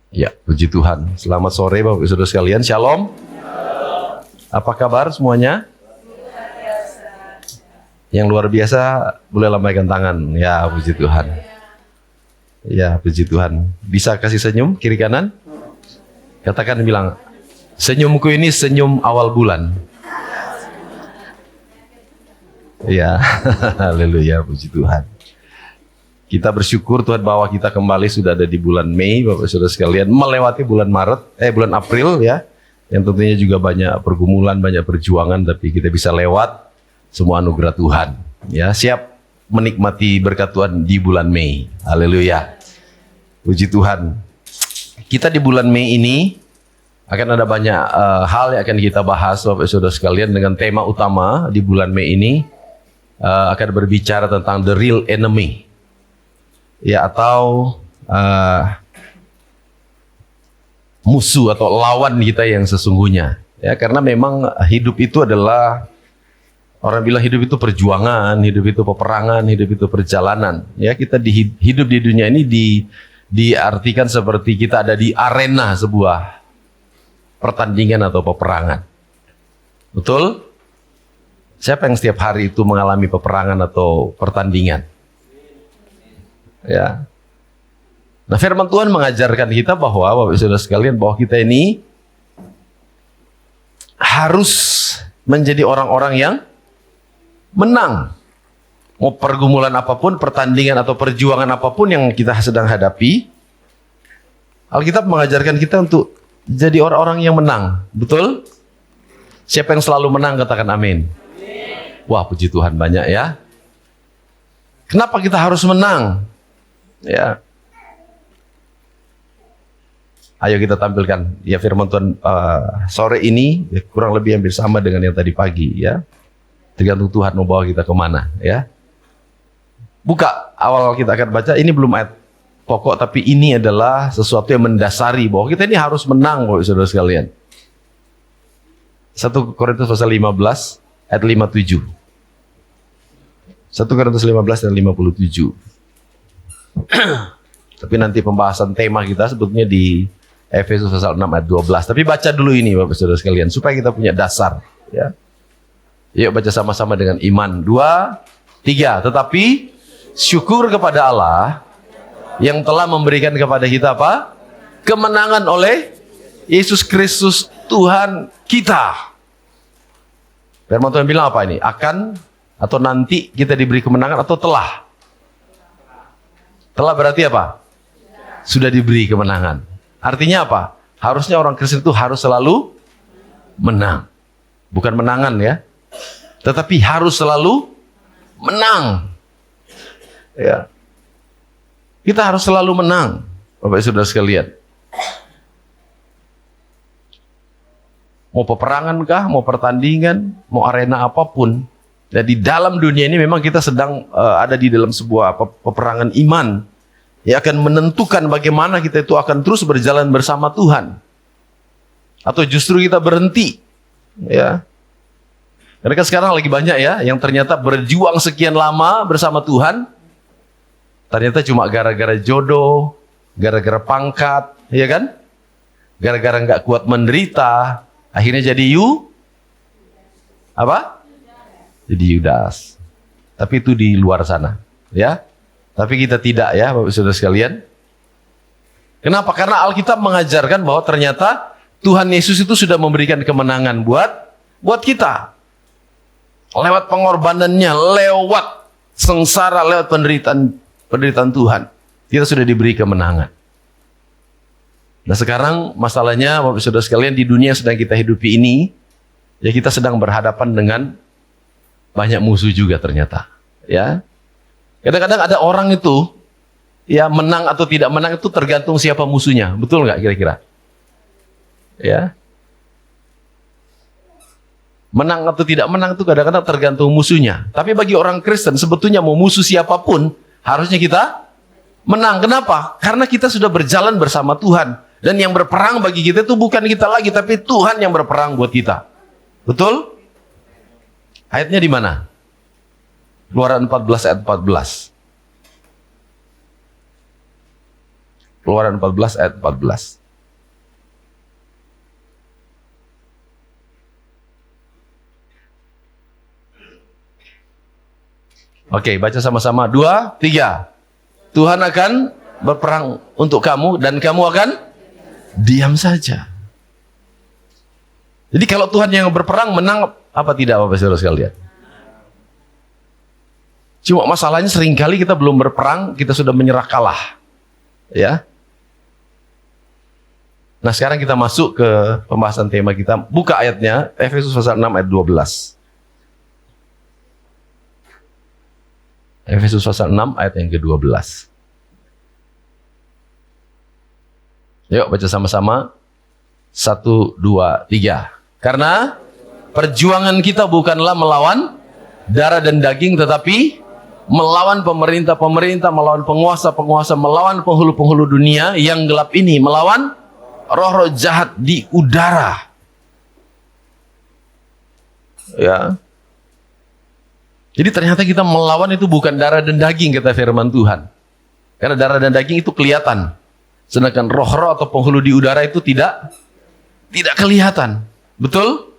Ya, puji Tuhan. Selamat sore Bapak Ibu Saudara sekalian. Shalom. Apa kabar semuanya? Yang luar biasa boleh lambaikan tangan. Ya, puji Tuhan. Ya, puji Tuhan. Bisa kasih senyum kiri kanan? Katakan, bilang, senyumku ini senyum awal bulan. Ya, haleluya, puji Tuhan. Kita bersyukur Tuhan bahwa kita kembali sudah ada di bulan Mei, Bapak Saudara sekalian, melewati bulan bulan April ya, yang tentunya juga banyak pergumulan, banyak perjuangan, tapi kita bisa lewat semua anugerah Tuhan. Ya, siap menikmati berkat Tuhan di bulan Mei. Haleluya. Puji Tuhan. Kita di bulan Mei ini akan ada banyak hal yang akan kita bahas, Bapak Saudara sekalian, dengan tema utama di bulan Mei ini akan berbicara tentang the real enemy. Ya, atau musuh atau lawan kita yang sesungguhnya. Ya, karena memang hidup itu adalah, orang bilang hidup itu perjuangan, hidup itu peperangan, hidup itu perjalanan. Ya, kita hidup di dunia ini diartikan seperti kita ada di arena sebuah pertandingan atau peperangan. Betul? Siapa yang setiap hari itu mengalami peperangan atau pertandingan? Ya. Nah, firman Tuhan mengajarkan kita bahwa, Bapak Saudara sekalian, bahwa kita ini harus menjadi orang-orang yang menang. Mau pergumulan apapun, pertandingan atau perjuangan apapun yang kita sedang hadapi, Alkitab mengajarkan kita untuk jadi orang-orang yang menang. Betul? Siapa yang selalu menang, katakan amin. Wah, puji Tuhan, banyak ya. Kenapa kita harus menang? Ya, ayo kita tampilkan ya firman Tuhan sore ini ya, kurang lebih hampir sama dengan yang tadi pagi ya. Tergantung Tuhan mau bawa kita kemana ya. Buka awal kita akan baca, ini belum ayat pokok, tapi ini adalah sesuatu yang mendasari bahwa kita ini harus menang, Bapak Saudara sekalian. 1 Korintus pasal 15 ayat 57. 1 Korintus 15 dan 57. Tapi nanti pembahasan tema kita sebetulnya di Efesus pasal 6 ayat 12. Tapi baca dulu ini Bapak Saudara sekalian supaya kita punya dasar ya. Yuk baca sama-sama dengan iman. 2, 3. Tetapi syukur kepada Allah yang telah memberikan kepada kita apa? Kemenangan oleh Yesus Kristus Tuhan kita. Firman Tuhan bilang apa ini? Akan atau nanti kita diberi kemenangan atau telah? Telah berarti apa? Sudah diberi kemenangan. Artinya apa? Harusnya orang Kristen itu harus selalu menang. Bukan menangan ya. Tetapi harus selalu menang. Ya. Kita harus selalu menang, Bapak Saudara sekalian. Mau peperangan kah, mau pertandingan, mau arena apapun. Dan di dalam dunia ini memang kita sedang ada di dalam sebuah peperangan iman yang akan menentukan bagaimana kita itu akan terus berjalan bersama Tuhan atau justru kita berhenti ya. Karena kan sekarang lagi banyak ya yang ternyata berjuang sekian lama bersama Tuhan, ternyata cuma gara-gara jodoh, gara-gara pangkat, ya kan? Gara-gara nggak kuat menderita, akhirnya jadi apa? Jadi Yudas. Tapi itu di luar sana, ya. Tapi kita tidak ya, Bapak Saudara sekalian. Kenapa? Karena Alkitab mengajarkan bahwa ternyata Tuhan Yesus itu sudah memberikan kemenangan buat kita. Lewat pengorbanannya, lewat sengsara, lewat penderitaan Tuhan, kita sudah diberi kemenangan. Nah, sekarang masalahnya, Bapak Saudara sekalian, di dunia yang sedang kita hidupi ini, ya kita sedang berhadapan dengan banyak musuh juga ternyata, ya. Kadang-kadang ada orang itu, ya menang atau tidak menang itu tergantung siapa musuhnya, betul nggak kira-kira? Ya. Menang atau tidak menang itu kadang-kadang tergantung musuhnya. Tapi bagi orang Kristen sebetulnya mau musuh siapapun, harusnya kita menang. Kenapa? Karena kita sudah berjalan bersama Tuhan. Dan yang berperang bagi kita itu bukan kita lagi, tapi Tuhan yang berperang buat kita. Betul? Ayatnya di mana? Keluaran 14 ayat 14. Keluaran 14 ayat 14. Oke, baca sama-sama. 2, 3. Tuhan akan berperang untuk kamu dan kamu akan diam saja. Jadi kalau Tuhan yang berperang, menang apa tidak Bapak Saudara sekalian? Cuma masalahnya seringkali kita belum berperang, kita sudah menyerah kalah. Ya. Nah, sekarang kita masuk ke pembahasan tema kita. Buka ayatnya, Efesus pasal 6 ayat 12. Efesus pasal 6 ayat yang ke-12. Yuk baca sama-sama. 1, 2, 3. Karena perjuangan kita bukanlah melawan darah dan daging, tetapi melawan pemerintah-pemerintah, melawan penguasa-penguasa, melawan penghulu-penghulu dunia yang gelap ini, melawan roh-roh jahat di udara. Ya. Jadi ternyata kita melawan itu bukan darah dan daging, kata firman Tuhan. Karena darah dan daging itu kelihatan. Sedangkan roh-roh atau penghulu di udara itu tidak kelihatan. Betul?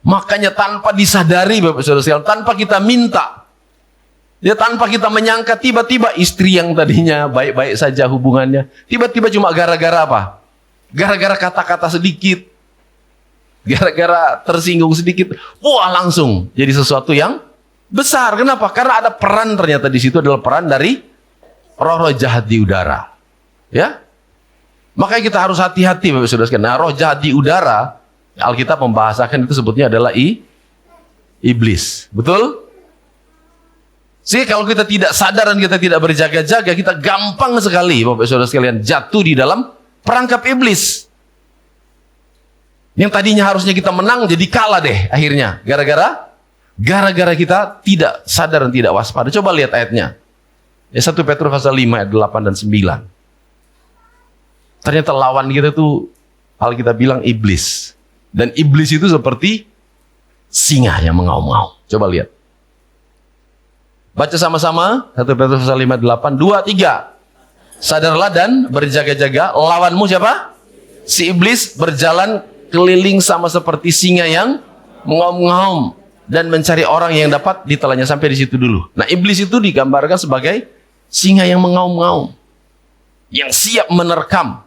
Makanya tanpa disadari Bapak Saudara sekalian, tanpa kita minta, ya tanpa kita menyangka, tiba-tiba istri yang tadinya baik-baik saja hubungannya, tiba-tiba cuma gara-gara apa? Gara-gara kata-kata sedikit, gara-gara tersinggung sedikit, wah langsung jadi sesuatu yang besar. Kenapa? Karena ada peran, ternyata di situ adalah peran dari roh-roh jahat di udara. Ya? Makanya kita harus hati-hati Bapak Saudara sekalian. Nah, roh jahat di udara, Alkitab membahasakan itu sebutnya adalah iblis. Betul? Sehingga kalau kita tidak sadar dan kita tidak berjaga-jaga, kita gampang sekali Bapak Saudara sekalian jatuh di dalam perangkap iblis. Yang tadinya harusnya kita menang jadi kalah deh akhirnya. Gara-gara kita tidak sadar dan tidak waspada. Coba lihat ayatnya. Ya, 1 Petrus pasal 5 ayat 8 dan 9. Ternyata lawan kita itu Alkitab bilang iblis. Dan iblis itu seperti singa yang mengaum-ngaum. Coba lihat. Baca sama-sama 1 Petrus pasal 5 8, 2, 3. Sadarlah dan berjaga-jaga, lawanmu siapa? Si iblis berjalan keliling sama seperti singa yang mengaum-ngaum dan mencari orang yang dapat ditelannya. Sampai di situ dulu. Nah, iblis itu digambarkan sebagai singa yang mengaum-ngaum, yang siap menerkam.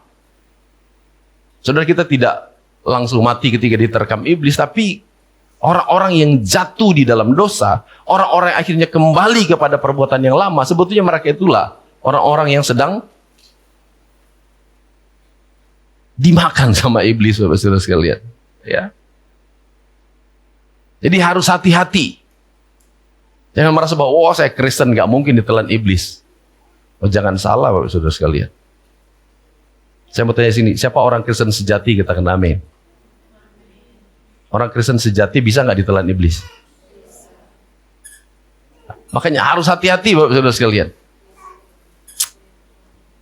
Saudara, kita tidak langsung mati ketika diterkam iblis, tapi orang-orang yang jatuh di dalam dosa, orang-orang yang akhirnya kembali kepada perbuatan yang lama, sebetulnya mereka itulah orang-orang yang sedang dimakan sama iblis, Bapak Saudara sekalian. Ya. Jadi harus hati-hati. Jangan merasa bahwa, oh saya Kristen, gak mungkin ditelan iblis. Oh, jangan salah Bapak Saudara sekalian. Saya mau tanya sini, siapa orang Kristen sejati? Kita kena amin. Orang Kristen sejati bisa nggak ditelan iblis? Makanya harus hati-hati Bapak Saudara sekalian.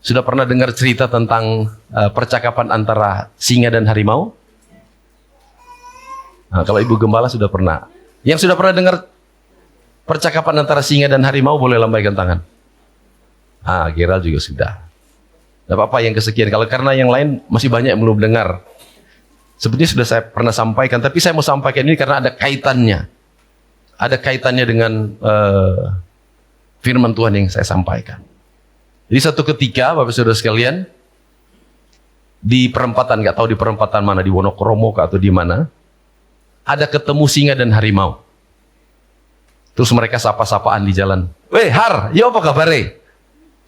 Sudah pernah dengar cerita tentang percakapan antara singa dan harimau? Nah, kalau Ibu Gembala sudah pernah. Yang sudah pernah dengar percakapan antara singa dan harimau boleh lambaikan tangan. Ah, Gerald juga sudah. Tidak apa-apa yang kesekian. Kalau karena yang lain masih banyak yang belum dengar. Sebetulnya sudah saya pernah sampaikan, tapi saya mau sampaikan ini karena ada kaitannya. Ada kaitannya dengan firman Tuhan yang saya sampaikan. Jadi satu ketika, Bapak Saudara sekalian, di perempatan, nggak tahu di perempatan mana, di Wonokromo atau di mana, ada ketemu singa dan harimau. Terus mereka sapa-sapaan di jalan. Weh, Har, ya apa kabarnya?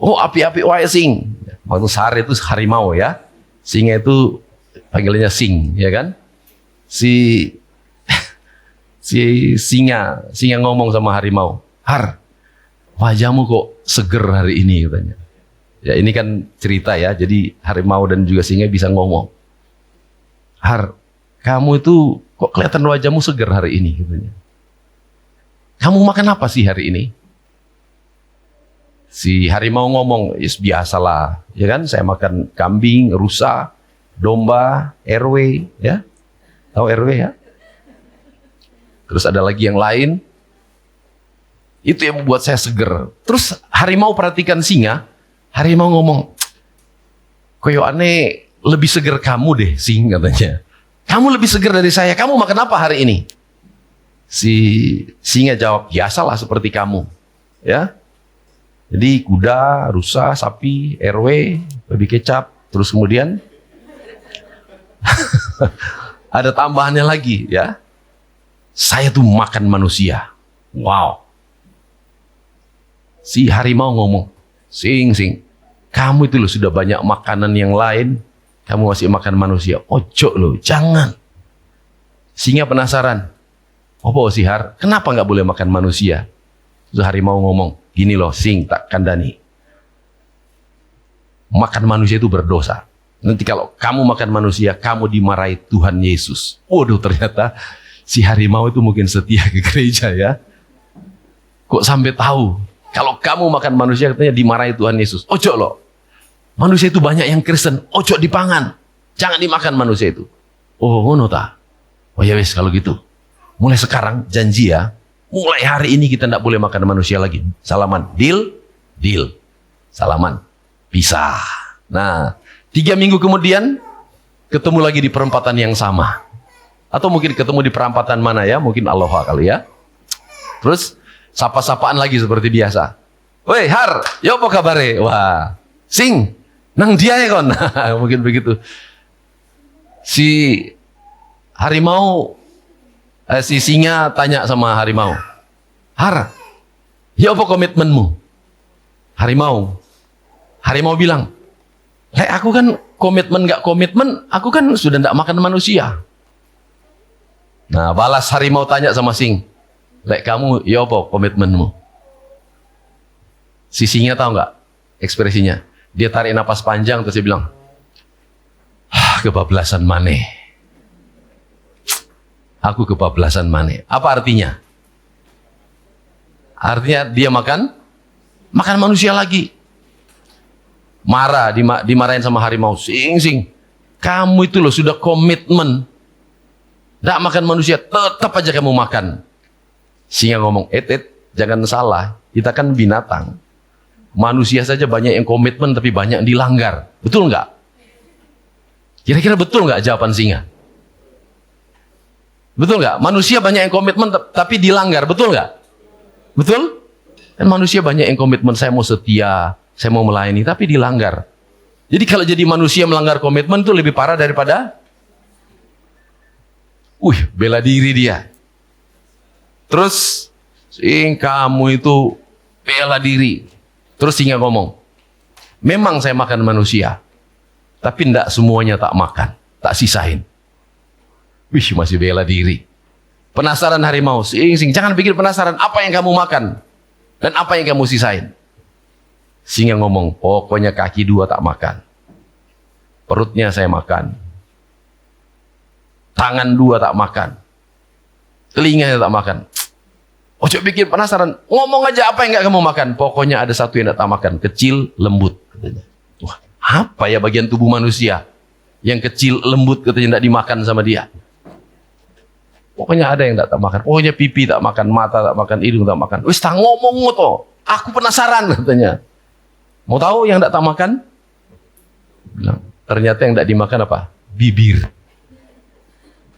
Oh, api-api wae sing. Waktu Har itu harimau ya. Singa itu panggilannya sing, ya kan? Si singa ngomong sama harimau, Har, wajahmu kok seger hari ini, katanya. Ya ini kan cerita ya, jadi harimau dan juga singa bisa ngomong. Har, kamu itu kok kelihatan wajahmu seger hari ini, katanya. Kamu makan apa sih hari ini? Si harimau ngomong, yes, biasalah, ya kan? Saya makan kambing, rusa, domba, RW, ya. Tahu RW ya? Terus ada lagi yang lain. Itu yang membuat saya seger. Terus harimau perhatikan singa. Harimau ngomong, koyo aneh lebih seger kamu deh, sing, katanya. Kamu lebih seger dari saya. Kamu makan apa hari ini? Si singa jawab, biasalah seperti kamu. Ya. Jadi kuda, rusa, sapi, RW, babi kecap, terus kemudian ada tambahannya lagi, ya. Saya tuh makan manusia. Wow. Si harimau ngomong, sing, kamu itu loh sudah banyak makanan yang lain, kamu masih makan manusia. Ojo loh, jangan. Singa penasaran. Apa sih Har? Kenapa nggak boleh makan manusia? Terus harimau ngomong, gini loh, sing tak kandani. Makan manusia itu berdosa. Nanti kalau kamu makan manusia, kamu dimarahi Tuhan Yesus. Waduh, ternyata si harimau itu mungkin setia ke gereja, ya. Kok sampai tahu? Kalau kamu makan manusia, katanya dimarahi Tuhan Yesus. Ojo loh. Manusia itu banyak yang Kristen. Ojo dipangan. Jangan dimakan manusia itu. Oh, ngono ta? Oh ya wes kalau gitu. Mulai sekarang janji ya. Mulai hari ini kita tidak boleh makan manusia lagi. Salaman. Deal? Deal. Salaman. Pisah. Nah, 3 minggu kemudian ketemu lagi di perempatan yang sama. Atau mungkin ketemu di perempatan mana ya? Mungkin Aloha kali ya. Terus sapa-sapaan lagi seperti biasa. Woi Har, yo apa kabare? Wah, sing, nang dia ya kon. Mungkin begitu. Si harimau, si singa tanya sama harimau, Har, ya apa komitmenmu? Harimau bilang, lek aku kan komitmen gak komitmen, aku kan sudah tidak makan manusia. Nah, balas harimau tanya sama sing, lek kamu, ya apa komitmenmu? Si singa tahu nggak ekspresinya? Dia tarik napas panjang terus dia bilang, kebablasan maneh. Aku kebablasan maneh. Apa artinya? Artinya dia makan manusia lagi. Marah, dimarahin sama harimau. Sing, kamu itu loh sudah komitmen. Nggak makan manusia, tetap aja kamu makan. Singa ngomong, jangan salah. Kita kan binatang. Manusia saja banyak yang komitmen tapi banyak yang dilanggar. Betul nggak? Kira-kira betul nggak jawaban singa? Betul nggak? Manusia banyak yang komitmen tapi dilanggar. Betul nggak? Betul? Dan manusia banyak yang komitmen, saya mau setia, saya mau melayani, tapi dilanggar. Jadi kalau jadi manusia melanggar komitmen itu lebih parah daripada bela diri dia. Terus kamu itu bela diri. Terus singa ngomong, memang saya makan manusia, tapi tidak semuanya tak makan, tak sisain. Masih bela diri. Penasaran harimau, sing, jangan pikir penasaran apa yang kamu makan dan apa yang kamu sisain. Singa ngomong, pokoknya kaki 2 tak makan, perutnya saya makan, tangan 2 tak makan, telinganya tak makan. Ojo pikir penasaran, ngomong aja apa yang nggak kamu makan. Pokoknya ada satu yang tak makan, kecil, lembut, katanya. Wah, apa ya bagian tubuh manusia yang kecil, lembut, katanya tidak dimakan sama dia? Pokoknya ada yang tak makan. Pokoknya pipi tak makan, mata tak makan, hidung tak makan. Wis tak ngomong to. Aku penasaran, katanya. Mau tahu yang tak makan? Bilang, ternyata yang tak dimakan apa? Bibir.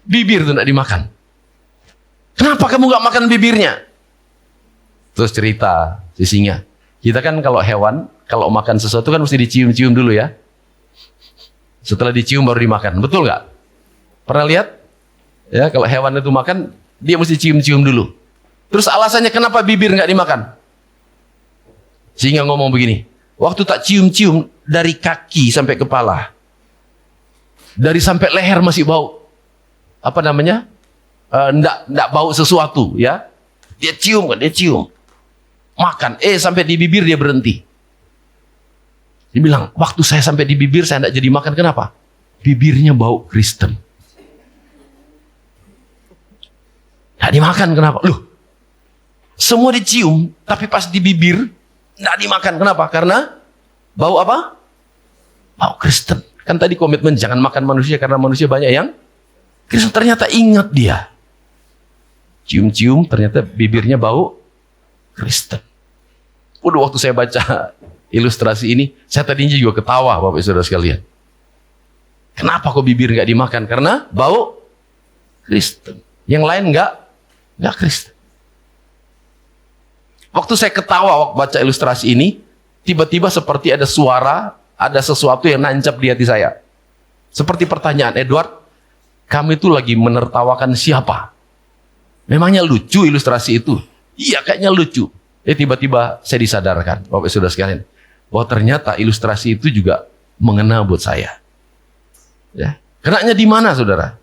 Bibir itu tak dimakan. Kenapa kamu nggak makan bibirnya? Terus cerita si singa. Kita kan kalau hewan, kalau makan sesuatu kan mesti dicium-cium dulu ya. Setelah dicium baru dimakan. Betul nggak? Pernah lihat? Ya, kalau hewan itu makan, dia mesti cium-cium dulu. Terus alasannya kenapa bibir nggak dimakan? Singa ngomong begini, waktu tak cium-cium dari kaki sampai kepala, dari sampai leher masih bau, apa namanya? Nggak bau sesuatu, ya. Dia cium, makan. Sampai di bibir dia berhenti. Dia bilang, waktu saya sampai di bibir saya nggak jadi makan. Kenapa? Bibirnya bau Kristen. Nggak dimakan, kenapa? Loh, semua dicium, tapi pas di bibir nggak dimakan. Kenapa? Karena bau apa? Bau Kristen. Kan tadi komitmen jangan makan manusia karena manusia banyak yang Kristen. Ternyata ingat dia. Cium-cium, ternyata bibirnya bau Kristen. Udah waktu saya baca ilustrasi ini, saya tadinya juga ketawa, Bapak Saudara sekalian. Kenapa kok bibir nggak dimakan? Karena bau Kristen. Yang lain nggak Nggak Kristen. Waktu saya ketawa waktu baca ilustrasi ini, tiba-tiba seperti ada suara, ada sesuatu yang nancap di hati saya. Seperti pertanyaan, Edward, kami itu lagi menertawakan siapa? Memangnya lucu ilustrasi itu? Iya, kayaknya lucu. Tiba-tiba saya disadarkan, Bapak Saudara sekalian, bahwa ternyata ilustrasi itu juga mengena buat saya. Ya. Kenanya di mana, saudara?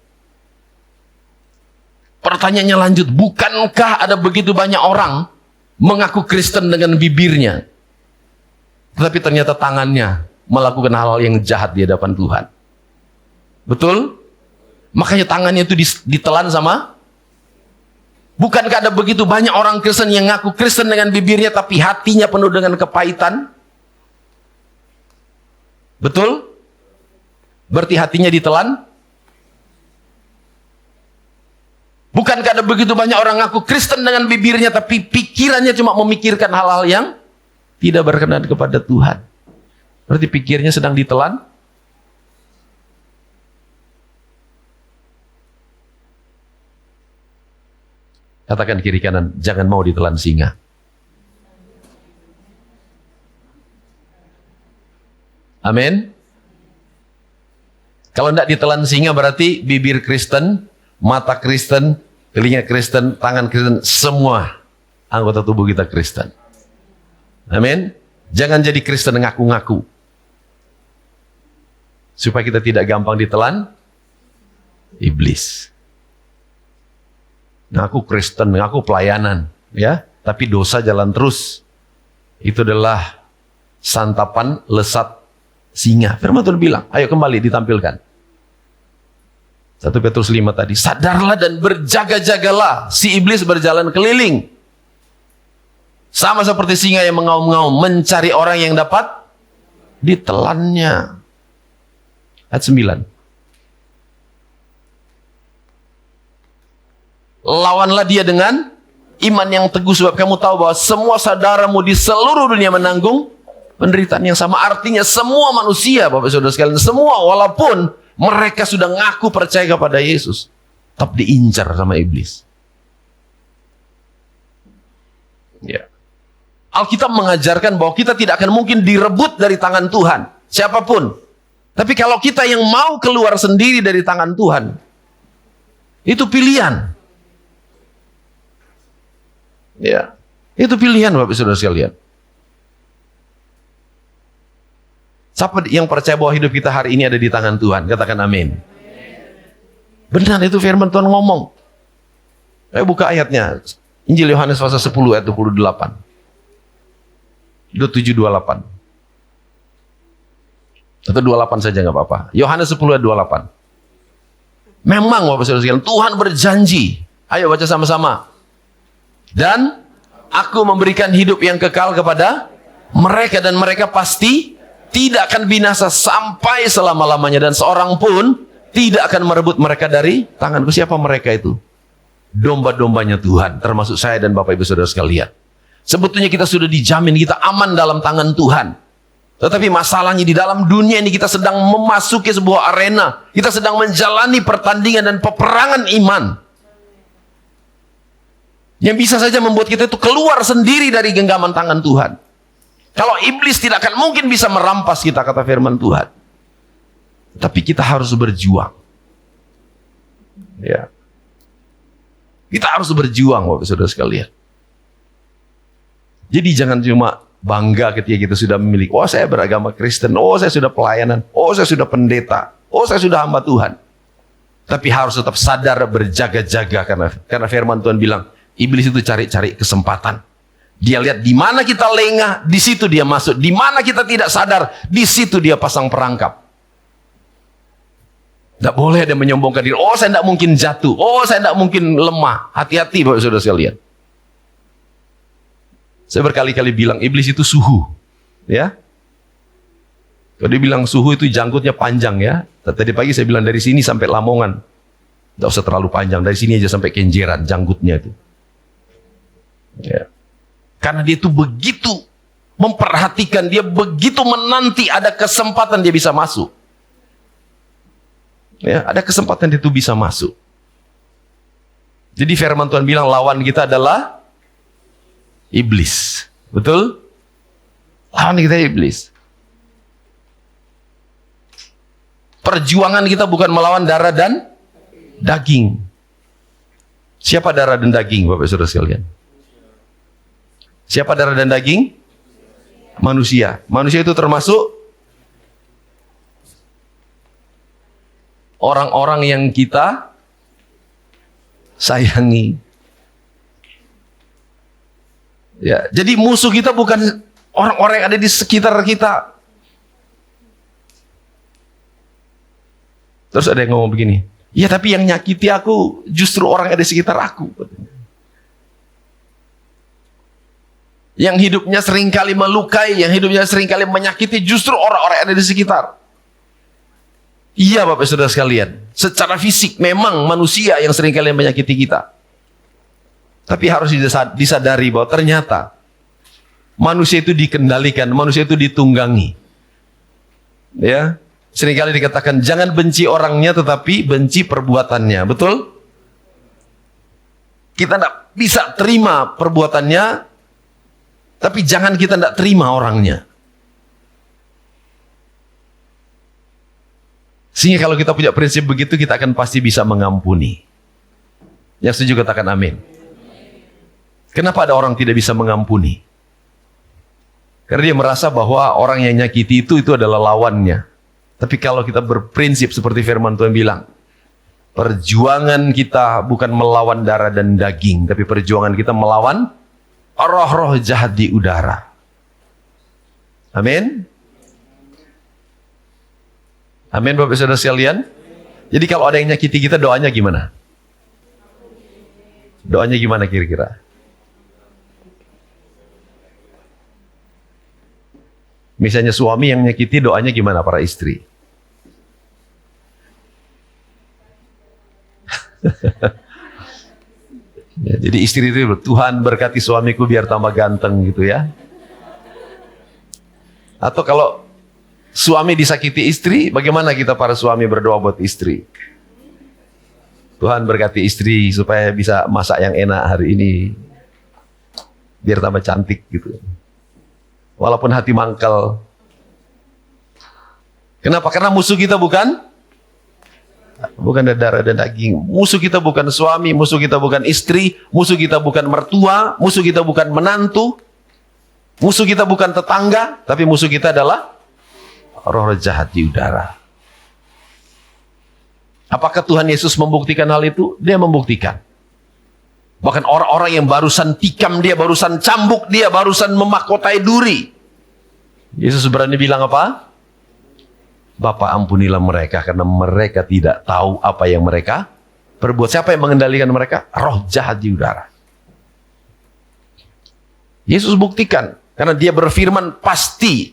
Pertanyaannya lanjut, bukankah ada begitu banyak orang mengaku Kristen dengan bibirnya, tetapi ternyata tangannya melakukan hal-hal yang jahat di hadapan Tuhan? Betul? Makanya tangannya itu ditelan sama. Bukankah ada begitu banyak orang Kristen yang ngaku Kristen dengan bibirnya, tapi hatinya penuh dengan kepahitan? Betul? Berarti hatinya ditelan? Bukankah ada begitu banyak orang ngaku Kristen dengan bibirnya, tapi pikirannya cuma memikirkan hal-hal yang tidak berkenan kepada Tuhan? Berarti pikirnya sedang ditelan? Katakan kiri kanan, jangan mau ditelan singa. Amin. Kalau tidak ditelan singa berarti bibir Kristen, mata Kristen, telinga Kristen, tangan Kristen, semua anggota tubuh kita Kristen. Amin. Jangan jadi Kristen ngaku-ngaku. Supaya kita tidak gampang ditelan iblis. Ngaku Kristen, ngaku pelayanan, ya, tapi dosa jalan terus. Itu adalah santapan lesat singa. Firman Tuhan bilang, ayo kembali ditampilkan. 1 Petrus 5 tadi, sadarlah dan berjaga-jagalah, si iblis berjalan keliling. Sama seperti singa yang mengaum-ngaum, mencari orang yang dapat ditelannya. Ayat 9. Lawanlah dia dengan iman yang teguh, sebab kamu tahu bahwa semua saudaramu di seluruh dunia menanggung penderitaan yang sama. Artinya semua manusia, Bapak Saudara sekalian, semua walaupun mereka sudah ngaku percaya kepada Yesus, tetap diincar sama iblis. Ya. Alkitab mengajarkan bahwa kita tidak akan mungkin direbut dari tangan Tuhan, siapapun. Tapi kalau kita yang mau keluar sendiri dari tangan Tuhan, itu pilihan. Ya, itu pilihan Bapak Saudara sekalian. Siapa yang percaya bahwa hidup kita hari ini ada di tangan Tuhan? Katakan amin. Benar, itu firman Tuhan ngomong. Ayo buka ayatnya. Injil Yohanes pasal 10 ayat 28. 27-28. Atau 28 saja nggak apa-apa. Yohanes 10 ayat 28. Memang Bapak Saudara sekalian, Tuhan berjanji. Ayo baca sama-sama. Dan aku memberikan hidup yang kekal kepada mereka, dan mereka pasti tidak akan binasa sampai selama-lamanya, dan seorang pun tidak akan merebut mereka dari tanganku. Siapa mereka itu? Domba-dombanya Tuhan, termasuk saya dan Bapak Ibu Saudara sekalian. Sebetulnya kita sudah dijamin, kita aman dalam tangan Tuhan. Tetapi masalahnya di dalam dunia ini kita sedang memasuki sebuah arena. Kita sedang menjalani pertandingan dan peperangan iman, yang bisa saja membuat kita itu keluar sendiri dari genggaman tangan Tuhan. Kalau iblis tidak akan mungkin bisa merampas kita, kata firman Tuhan. Tapi kita harus berjuang. Ya. Kita harus berjuang, Bapak Saudara sekalian. Jadi jangan cuma bangga ketika kita sudah memiliki, oh saya beragama Kristen, oh saya sudah pelayanan, oh saya sudah pendeta, oh saya sudah hamba Tuhan. Tapi harus tetap sadar, berjaga-jaga, karena firman Tuhan bilang, iblis itu cari-cari kesempatan. Dia lihat di mana kita lengah, di situ dia masuk. Di mana kita tidak sadar, di situ dia pasang perangkap. Tidak boleh ada menyombongkan diri. Oh, saya tidak mungkin jatuh. Oh, saya tidak mungkin lemah. Hati-hati Bapak Saudara sekalian. Saya berkali-kali bilang iblis itu suhu, ya. Kalau dia bilang suhu itu janggutnya panjang, ya. Tadi pagi saya bilang dari sini sampai Lamongan, tidak usah terlalu panjang. Dari sini aja sampai Kenjeran janggutnya itu. Ya. Karena dia itu begitu memperhatikan, dia begitu menanti ada kesempatan dia bisa masuk. Ya, ada kesempatan dia itu bisa masuk. Jadi firman Tuhan bilang lawan kita adalah iblis. Betul? Lawan kita iblis. Perjuangan kita bukan melawan darah dan daging. Siapa darah dan daging, Bapak Saudara sekalian? Siapa darah dan daging? Manusia. Manusia itu termasuk orang-orang yang kita sayangi. Ya, jadi musuh kita bukan orang-orang yang ada di sekitar kita. Terus ada yang ngomong begini, ya tapi yang nyakiti aku justru orang yang ada di sekitar aku. Yang hidupnya seringkali melukai, yang hidupnya seringkali menyakiti justru orang-orang yang ada di sekitar. Iya Bapak Saudara sekalian, secara fisik memang manusia yang seringkali menyakiti kita. Tapi harus disadari bahwa ternyata manusia itu dikendalikan, manusia itu ditunggangi. Ya, seringkali dikatakan jangan benci orangnya tetapi benci perbuatannya, betul? Kita tidak bisa terima perbuatannya, tapi jangan kita tidak terima orangnya. Sehingga kalau kita punya prinsip begitu, kita akan pasti bisa mengampuni. Yang setuju katakan amin. Kenapa ada orang tidak bisa mengampuni? Karena dia merasa bahwa orang yang nyakiti itu adalah lawannya. Tapi kalau kita berprinsip seperti firman Tuhan bilang, perjuangan kita bukan melawan darah dan daging, tapi perjuangan kita melawan roh-roh jahat di udara. Amin. Amin Bapak Saudara sekalian. Jadi kalau ada yang nyakiti kita, doanya gimana? Doanya gimana kira-kira? Misalnya suami yang nyakiti, doanya gimana para istri? Ya, jadi istri itu, Tuhan berkati suamiku biar tambah ganteng gitu ya. Atau kalau suami disakiti istri, bagaimana kita para suami berdoa buat istri? Tuhan berkati istri supaya bisa masak yang enak hari ini, biar tambah cantik gitu. Walaupun hati mangkal. Kenapa? Karena musuh kita bukan darah dan daging. Musuh kita bukan suami, musuh kita bukan istri, musuh kita bukan mertua, musuh kita bukan menantu, musuh kita bukan tetangga, tapi musuh kita adalah roh jahat di udara. Apakah Tuhan Yesus membuktikan hal itu? Dia membuktikan. Bahkan orang-orang yang barusan tikam dia, barusan cambuk dia, barusan memahkotai duri, Yesus berani bilang apa? Bapa, ampunilah mereka karena mereka tidak tahu apa yang mereka perbuat. Siapa yang mengendalikan mereka? Roh jahat di udara. Yesus buktikan karena dia berfirman pasti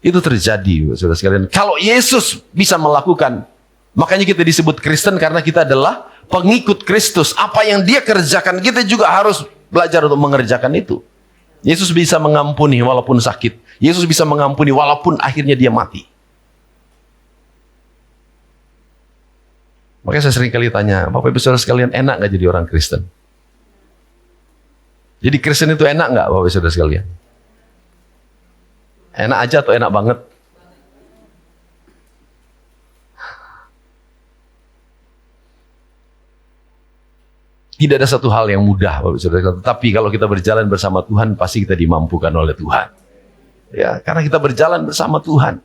itu terjadi, saudara sekalian. Kalau Yesus bisa melakukan, makanya kita disebut Kristen karena kita adalah pengikut Kristus. Apa yang dia kerjakan, kita juga harus belajar untuk mengerjakan itu. Yesus bisa mengampuni walaupun sakit. Yesus bisa mengampuni walaupun akhirnya dia mati. Makanya saya sering kali tanya, Bapak Ibu Saudara sekalian, enak nggak jadi orang Kristen? Jadi Kristen itu enak nggak, Bapak Ibu Saudara sekalian? Enak aja atau enak banget? Tidak ada satu hal yang mudah, Bapak Ibu Saudara. Tetapi kalau kita berjalan bersama Tuhan, pasti kita dimampukan oleh Tuhan. Ya, karena kita berjalan bersama Tuhan.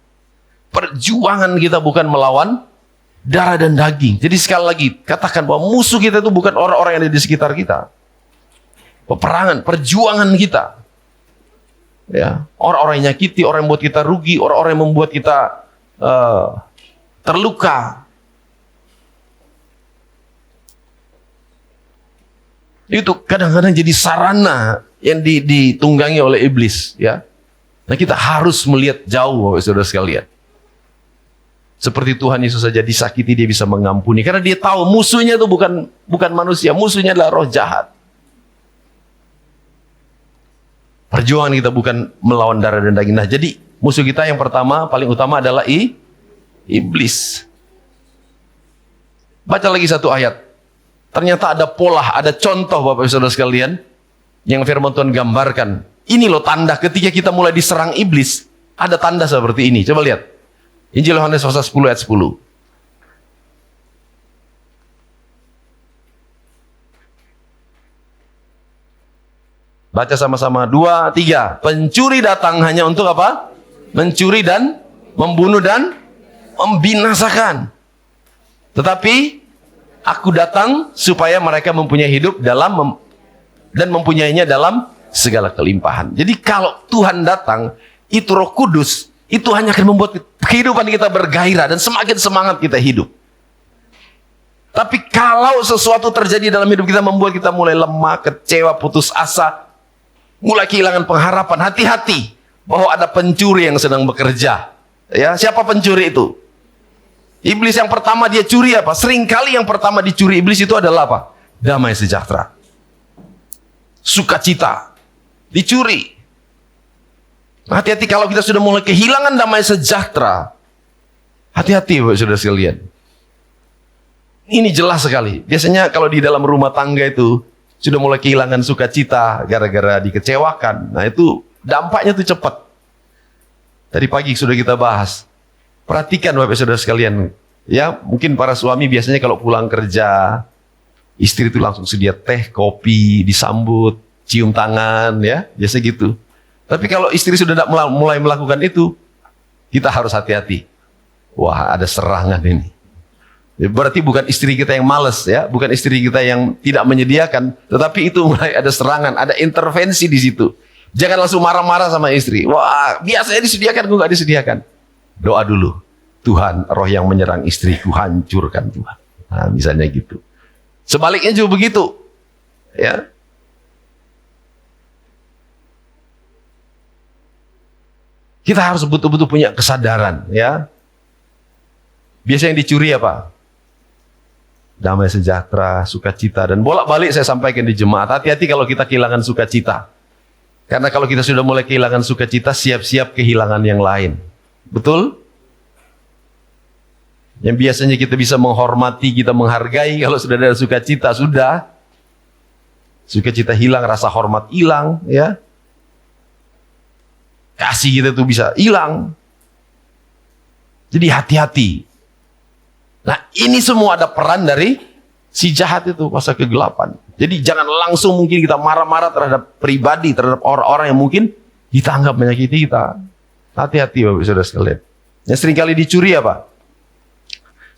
Perjuangan kita bukan melawan darah dan daging. Jadi sekali lagi, katakan bahwa musuh kita itu bukan orang-orang yang ada di sekitar kita. Peperangan, perjuangan kita. Ya, orang-orang yang nyakiti, orang yang membuat kita rugi, orang-orang yang membuat kita terluka. Itu kadang-kadang jadi sarana yang ditunggangi oleh iblis, ya. Nah, kita harus melihat jauh, Bapak Saudara sekalian. Seperti Tuhan Yesus saja disakiti, dia bisa mengampuni karena dia tahu musuhnya itu bukan manusia, musuhnya adalah roh jahat. Perjuangan kita bukan melawan darah dan daging. Nah, jadi musuh kita yang pertama, paling utama adalah iblis. Baca lagi satu ayat. Ternyata ada pola, ada contoh Bapak Ibu Saudara sekalian yang firman Tuhan gambarkan. Ini loh tanda ketika kita mulai diserang iblis, ada tanda seperti ini. Coba lihat. Injil Yohanes pasal 10 ayat 10. Baca sama-sama, 2, 3. Pencuri datang hanya untuk apa? Mencuri dan membunuh dan membinasakan. Tetapi aku datang supaya mereka mempunyai hidup dalam dan mempunyainya dalam segala kelimpahan. Jadi kalau Tuhan datang, itu Roh Kudus, itu hanya akan membuat kehidupan kita bergairah dan semakin semangat kita hidup. Tapi kalau sesuatu terjadi dalam hidup kita membuat kita mulai lemah, kecewa, putus asa, mulai kehilangan pengharapan, hati-hati bahwa ada pencuri yang sedang bekerja. Ya, siapa pencuri itu? Iblis yang pertama dia curi apa? Seringkali yang pertama dicuri iblis itu adalah apa? Damai sejahtera. Sukacita. Dicuri. Hati-hati kalau kita sudah mulai kehilangan damai sejahtera. Hati-hati Bapak Saudara sekalian. Ini jelas sekali. Biasanya kalau di dalam rumah tangga itu sudah mulai kehilangan sukacita gara-gara dikecewakan. Nah itu dampaknya tuh cepat. Tadi pagi sudah kita bahas. Perhatikan Bapak Saudara sekalian. Ya, mungkin para suami biasanya kalau pulang kerja, istri itu langsung sedia teh, kopi, disambut, cium tangan, ya, biasa gitu. Tapi kalau istri sudah mulai melakukan itu, kita harus hati-hati. Wah, ada serangan ini. Berarti bukan istri kita yang malas, ya, bukan istri kita yang tidak menyediakan, tetapi itu mulai ada serangan, ada intervensi di situ. Jangan langsung marah-marah sama istri. Wah, biasanya disediakan, gue nggak disediakan. Doa dulu. Tuhan, roh yang menyerang istriku hancurkan Tuhan. Nah, misalnya gitu. Sebaliknya juga begitu. Ya. Kita harus betul-betul punya kesadaran, ya. Biasa yang dicuri apa? Damai sejahtera, sukacita, dan bolak-balik saya sampaikan di jemaat, hati-hati kalau kita kehilangan sukacita. Karena kalau kita sudah mulai kehilangan sukacita, siap-siap kehilangan yang lain. Betul? Yang biasanya kita bisa menghormati, kita menghargai, kalau sudah ada sukacita, sudah. Sukacita hilang, rasa hormat hilang, ya. Kasih kita tuh bisa hilang. Jadi hati-hati. Nah, ini semua ada peran dari si jahat itu, kuasa kegelapan. Jadi jangan langsung mungkin kita marah-marah terhadap pribadi, terhadap orang-orang yang mungkin kita anggap menyakiti kita. Hati-hati Bapak Saudara sekalian. Yang seringkali dicuri apa?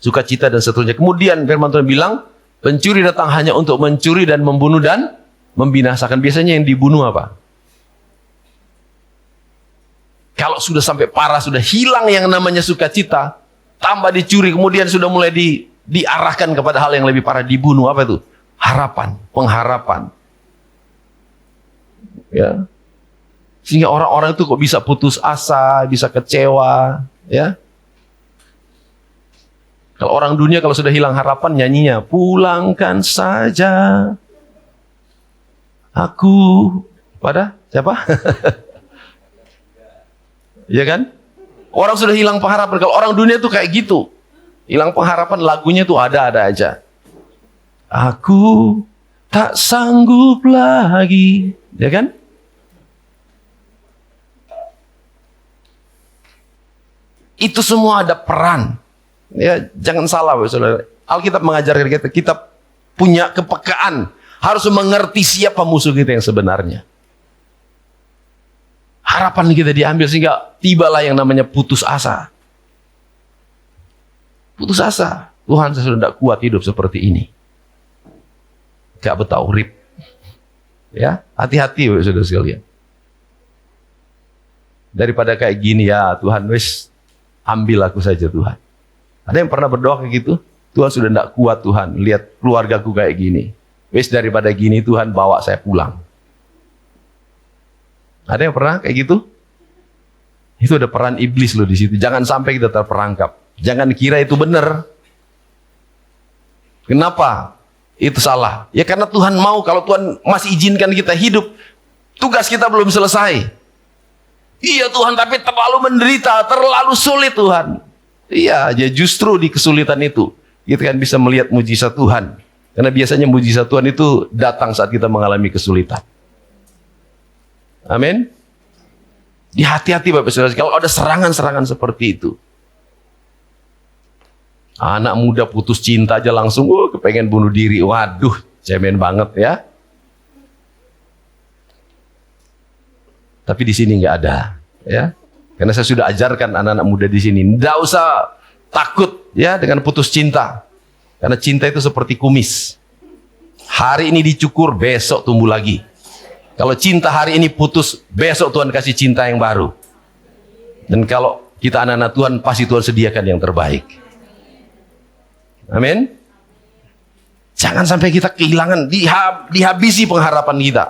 Sukacita dan seterusnya. Kemudian firman Tuhan bilang, pencuri datang hanya untuk mencuri dan membunuh dan membinasakan. Biasanya yang dibunuh apa? Kalau sudah sampai parah, sudah hilang yang namanya sukacita, tambah dicuri, kemudian sudah mulai diarahkan kepada hal yang lebih parah, dibunuh. Apa itu? Harapan, pengharapan. Ya. Sehingga orang-orang itu kok bisa putus asa, bisa kecewa, ya. Kalau orang dunia kalau sudah hilang harapan nyanyinya, pulangkan saja aku pada siapa? Ya kan? Orang sudah hilang pengharapan. Kalau orang dunia tuh kayak gitu. Hilang pengharapan, lagunya tuh ada-ada aja. Aku tak sanggup lagi. Ya kan? Itu semua ada peran. Ya, jangan salah Saudara. Alkitab mengajarkan kita punya kepekaan, harus mengerti siapa musuh kita yang sebenarnya. Harapan kita diambil sehingga tibalah yang namanya putus asa. Putus asa. Tuhan, saya sudah tidak kuat hidup seperti ini. Gak betah urip. Ya, hati-hati Saudara sekalian. Daripada kayak gini, ya Tuhan, wis ambil aku saja Tuhan. Ada yang pernah berdoa kayak gitu? Tuhan, sudah tidak kuat Tuhan, lihat keluargaku kayak gini. Wis daripada gini Tuhan, bawa saya pulang. Ada yang pernah kayak gitu? Itu ada peran iblis loh di situ. Jangan sampai kita terperangkap. Jangan kira itu benar. Kenapa? Itu salah. Ya karena Tuhan mau, kalau Tuhan masih izinkan kita hidup, tugas kita belum selesai. Iya Tuhan, tapi terlalu menderita, terlalu sulit Tuhan. Iya, ya justru di kesulitan itu kita kan bisa melihat mujizat Tuhan. Karena biasanya mujizat Tuhan itu datang saat kita mengalami kesulitan. Amin. Hati-hati Bapak Saudara, kalau ada serangan-serangan seperti itu. Anak muda putus cinta aja langsung, kepengen bunuh diri. Waduh, cemen banget ya. Tapi di sini nggak ada, ya. Karena saya sudah ajarkan anak-anak muda di sini, nggak usah takut ya dengan putus cinta. Karena cinta itu seperti kumis. Hari ini dicukur, besok tumbuh lagi. Kalau cinta hari ini putus, besok Tuhan kasih cinta yang baru. Dan kalau kita anak-anak Tuhan, pasti Tuhan sediakan yang terbaik. Amin. Jangan sampai kita kehilangan, dihabisi pengharapan kita.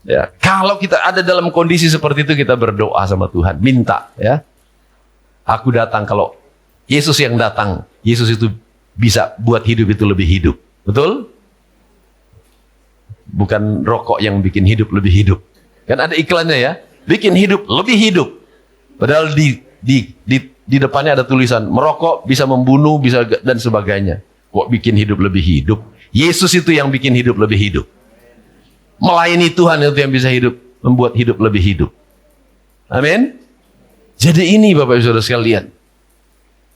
Ya, kalau kita ada dalam kondisi seperti itu, kita berdoa sama Tuhan, minta ya. Aku datang, kalau Yesus yang datang, Yesus itu bisa buat hidup itu lebih hidup. Betul? Bukan rokok yang bikin hidup lebih hidup. Kan ada iklannya ya, bikin hidup lebih hidup. Padahal di depannya ada tulisan, merokok bisa membunuh, bisa dan sebagainya. Kok bikin hidup lebih hidup? Yesus itu yang bikin hidup lebih hidup. Melayani Tuhan itu yang bisa hidup, membuat hidup lebih hidup. Amin. Jadi ini Bapak Ibu Saudara sekalian,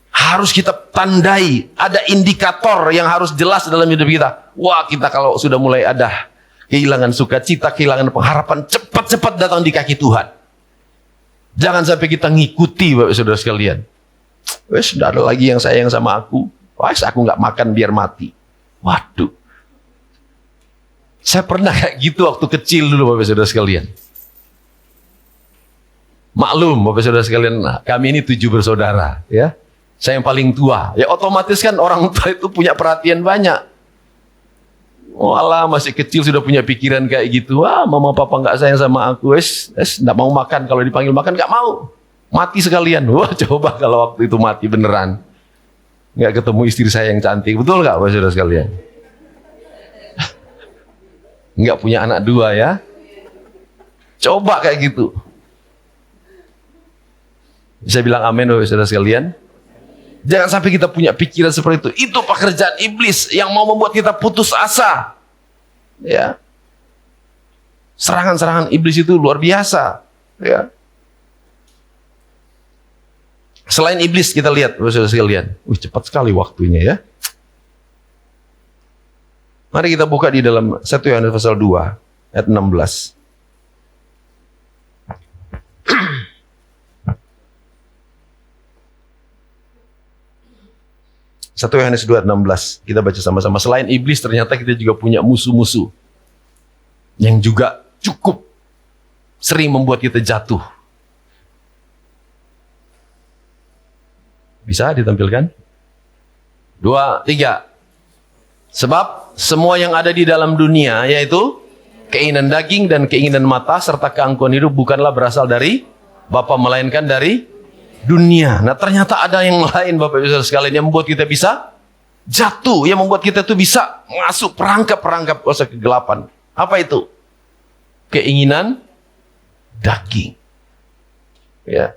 harus kita tandai, ada indikator yang harus jelas dalam hidup kita. Wah, kita kalau sudah mulai ada kehilangan sukacita, kehilangan pengharapan, cepat-cepat datang di kaki Tuhan. Jangan sampai kita ngikuti Bapak Ibu Saudara sekalian. Wes, tidak ada lagi yang sayang sama aku. Wes, aku nggak makan biar mati. Waduh. Saya pernah kayak gitu waktu kecil dulu Bapak Saudara sekalian. Maklum Bapak Saudara sekalian, kami ini 7 bersaudara ya. Saya yang paling tua. Ya otomatis kan orang tua itu punya perhatian banyak. Walah, masih kecil sudah punya pikiran kayak gitu. Wah, mama papa nggak sayang sama aku. Nggak mau makan. Kalau dipanggil makan nggak mau. Mati sekalian. Wah, coba kalau waktu itu mati beneran. Nggak ketemu istri saya yang cantik. Betul nggak Bapak Saudara sekalian? Nggak punya anak 2 ya. Coba kayak gitu. Bisa bilang amin Bapak Saudara sekalian? Jangan sampai kita punya pikiran seperti itu. Itu pekerjaan iblis yang mau membuat kita putus asa. Ya. Serangan-serangan iblis itu luar biasa. Ya. Selain iblis kita lihat Bapak Saudara sekalian. Cepat sekali waktunya ya. Mari kita buka di dalam 1 Yohanes pasal 2 ayat 16. 1 Yohanes 2 ayat 16. Kita baca sama-sama. Selain iblis ternyata kita juga punya musuh-musuh yang juga cukup sering membuat kita jatuh. Bisa ditampilkan? 2, 3. Sebab semua yang ada di dalam dunia, yaitu keinginan daging dan keinginan mata serta keangkuhan hidup, bukanlah berasal dari Bapa, melainkan dari dunia. Nah, ternyata ada yang lain Bapak Ibu Saudara sekalian yang membuat kita bisa jatuh, yang membuat kita tuh bisa masuk perangkap-perangkap kuasa kegelapan. Apa itu? Keinginan daging. Ya.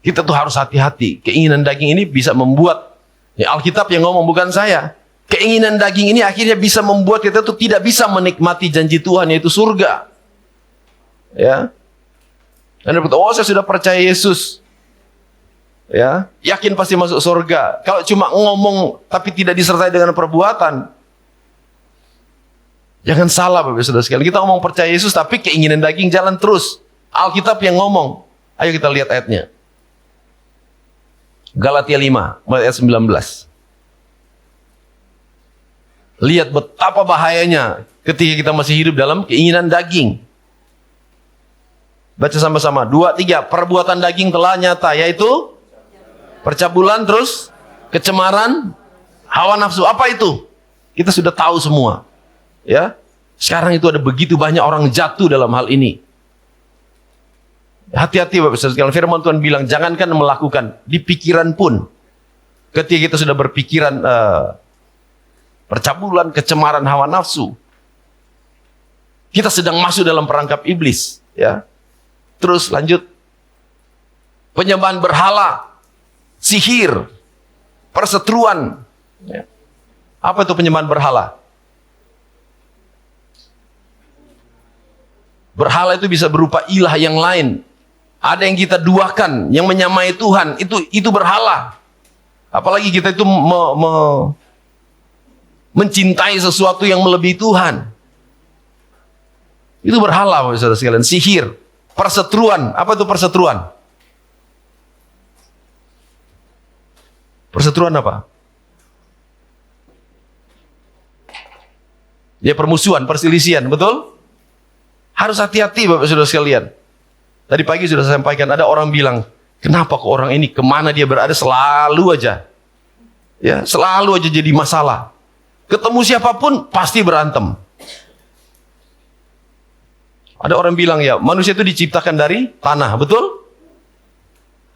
Kita tuh harus hati-hati. Keinginan daging ini bisa membuat, ya Alkitab yang ngomong bukan saya. Keinginan daging ini akhirnya bisa membuat kita tuh tidak bisa menikmati janji Tuhan, yaitu surga. Ya. Anda berkata, oh saya sudah percaya Yesus. Ya, yakin pasti masuk surga. Kalau cuma ngomong tapi tidak disertai dengan perbuatan, jangan salah Bapak Saudara sekalian. Kita ngomong percaya Yesus tapi keinginan daging jalan terus. Alkitab yang ngomong. Ayo kita lihat ayatnya. Galatia 5 ayat 19. Lihat betapa bahayanya ketika kita masih hidup dalam keinginan daging. Baca sama-sama. 2, 3. Perbuatan daging telah nyata, yaitu percabulan, terus kecemaran, hawa nafsu. Apa itu? Kita sudah tahu semua. Ya. Sekarang itu ada begitu banyak orang jatuh dalam hal ini. Hati-hati Bapak Saudara sekalian. Firman Tuhan bilang, jangankan melakukan, di pikiran pun. Ketika kita sudah berpikiran percabulan, kecemaran, hawa nafsu, kita sedang masuk dalam perangkap iblis, ya. Terus lanjut, penyembahan berhala, sihir, perseteruan, ya. Apa itu penyembahan berhala? Berhala itu bisa berupa ilah yang lain. Ada yang kita duakan, yang menyamai Tuhan, itu berhala. Apalagi kita itu mencintai sesuatu yang melebihi Tuhan. Itu berhala, saudara sekalian. Sihir, perseteruan. Apa itu perseteruan? Perseteruan apa? Ya permusuhan, perselisihan, betul? Harus hati-hati Bapak Saudara sekalian. Tadi pagi sudah saya sampaikan, ada orang bilang, kenapa kok orang ini kemana dia berada selalu aja, ya selalu aja jadi masalah. Ketemu siapapun pasti berantem. Ada orang bilang ya, manusia itu diciptakan dari tanah, betul?